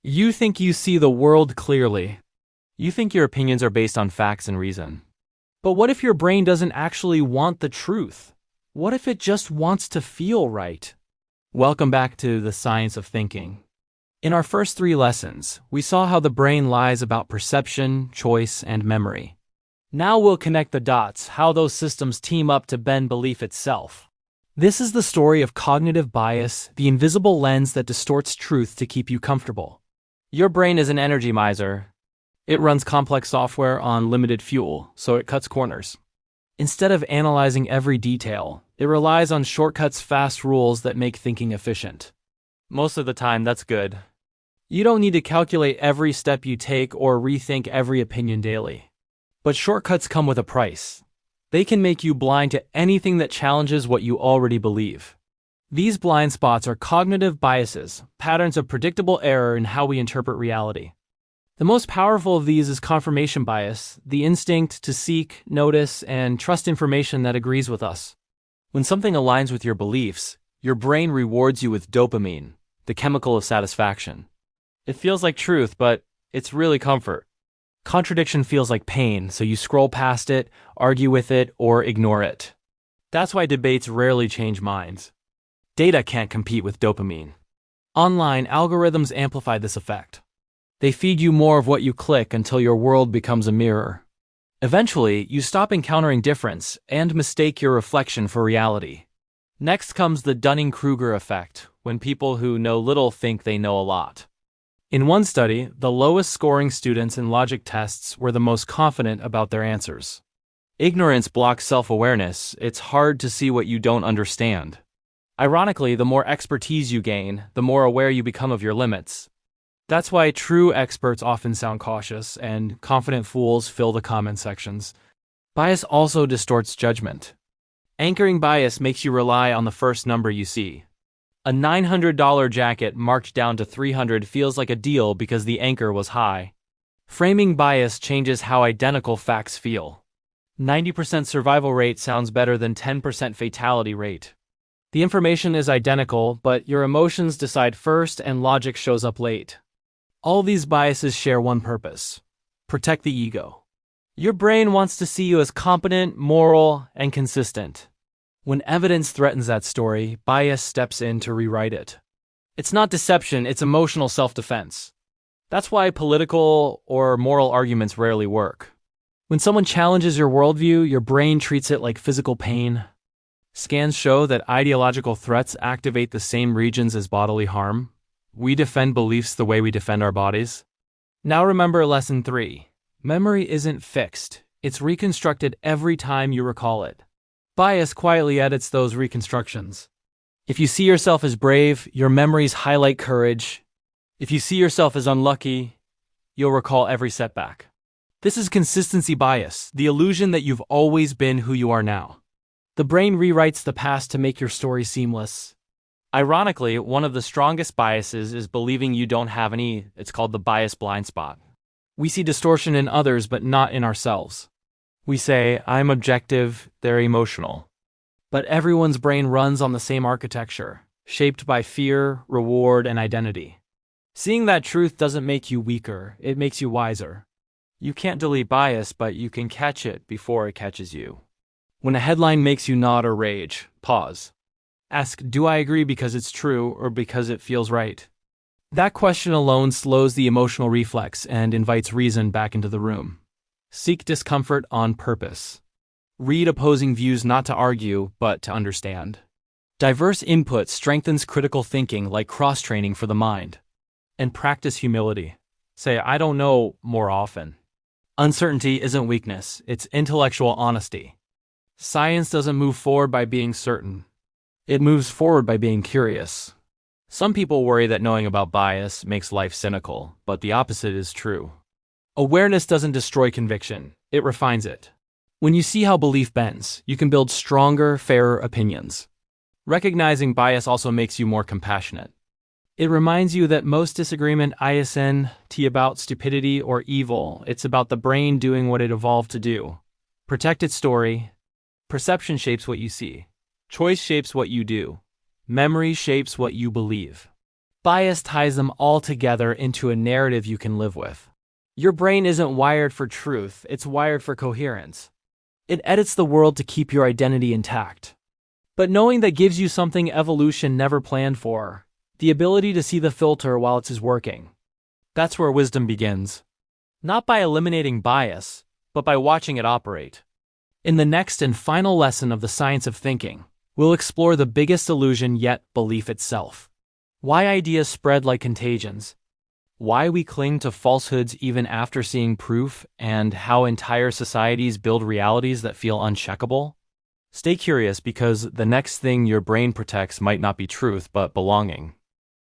You think you see the world clearly. You think your opinions are based on facts and reason. But what if your brain doesn't actually want the truth? What if it just wants to feel right? Welcome back to the science of thinking. In our first 3 lessons, we saw how the brain lies about perception, choice, and memory. Now we'll connect the dots, how those systems team up to bend belief itself. This is the story of cognitive bias, the invisible lens that distorts truth to keep you comfortable. Your brain is an energy miser. It runs complex software on limited fuel, so it cuts corners. Instead of analyzing every detail, it relies on shortcuts, fast rules that make thinking efficient. Most of the time, that's good. You don't need to calculate every step you take or rethink every opinion daily. But shortcuts come with a price. They can make you blind to anything that challenges what you already believe. These blind spots are cognitive biases, patterns of predictable error in how we interpret reality. The most powerful of these is confirmation bias, the instinct to seek, notice, and trust information that agrees with us. When something aligns with your beliefs, your brain rewards you with dopamine, the chemical of satisfaction. It feels like truth, but it's really comfort. Contradiction feels like pain, so you scroll past it, argue with it, or ignore it. That's why debates rarely change minds. Data can't compete with dopamine. Online, algorithms amplify this effect. They feed you more of what you click until your world becomes a mirror. Eventually, you stop encountering difference and mistake your reflection for reality. Next comes the Dunning-Kruger effect, when people who know little think they know a lot. In one study, the lowest scoring students in logic tests were the most confident about their answers. Ignorance blocks self-awareness. It's hard to see what you don't understand. Ironically, the more expertise you gain, the more aware you become of your limits. That's why true experts often sound cautious, and confident fools fill the comment sections. Bias also distorts judgment. Anchoring bias makes you rely on the first number you see. A $900 jacket marked down to $300 feels like a deal because the anchor was high. Framing bias changes how identical facts feel. 90% survival rate sounds better than 10% fatality rate. The information is identical, but your emotions decide first and logic shows up late. All these biases share one purpose: protect the ego. Your brain wants to see you as competent, moral, and consistent. When evidence threatens that story, bias steps in to rewrite it. It's not deception, it's emotional self-defense. That's why political or moral arguments rarely work. When someone challenges your worldview, your brain treats it like physical pain. Scans show that ideological threats activate the same regions as bodily harm. We defend beliefs the way we defend our bodies. Now remember lesson 3. Memory isn't fixed. It's reconstructed every time you recall it. Bias quietly edits those reconstructions. If you see yourself as brave, your memories highlight courage. If you see yourself as unlucky, you'll recall every setback. This is consistency bias, the illusion that you've always been who you are now. The brain rewrites the past to make your story seamless. Ironically, one of the strongest biases is believing you don't have any. It's called the bias blind spot. We see distortion in others, but not in ourselves. We say, I'm objective, they're emotional. But everyone's brain runs on the same architecture, shaped by fear, reward, and identity. Seeing that truth doesn't make you weaker, it makes you wiser. You can't delete bias, but you can catch it before it catches you. When a headline makes you nod or rage, pause. Ask, do I agree because it's true or because it feels right? That question alone slows the emotional reflex and invites reason back into the room. Seek discomfort on purpose. Read opposing views not to argue, but to understand. Diverse input strengthens critical thinking like cross-training for the mind. And practice humility. Say, I don't know more often. Uncertainty isn't weakness, it's intellectual honesty. Science doesn't move forward by being certain. It moves forward by being curious. Some people worry that knowing about bias makes life cynical, but the opposite is true. Awareness doesn't destroy conviction, it refines it. When you see how belief bends, you can build stronger, fairer opinions. Recognizing bias also makes you more compassionate. It reminds you that most disagreement isn't about stupidity or evil, it's about the brain doing what it evolved to do. Protect its story. Perception shapes what you see. Choice shapes what you do. Memory shapes what you believe. Bias ties them all together into a narrative you can live with. Your brain isn't wired for truth, it's wired for coherence. It edits the world to keep your identity intact. But knowing that gives you something evolution never planned for, the ability to see the filter while it is working. That's where wisdom begins. Not by eliminating bias, but by watching it operate. In the next and final lesson of the science of thinking, we'll explore the biggest illusion yet, belief itself. Why ideas spread like contagions. Why we cling to falsehoods even after seeing proof, and how entire societies build realities that feel uncheckable. Stay curious because the next thing your brain protects might not be truth but belonging.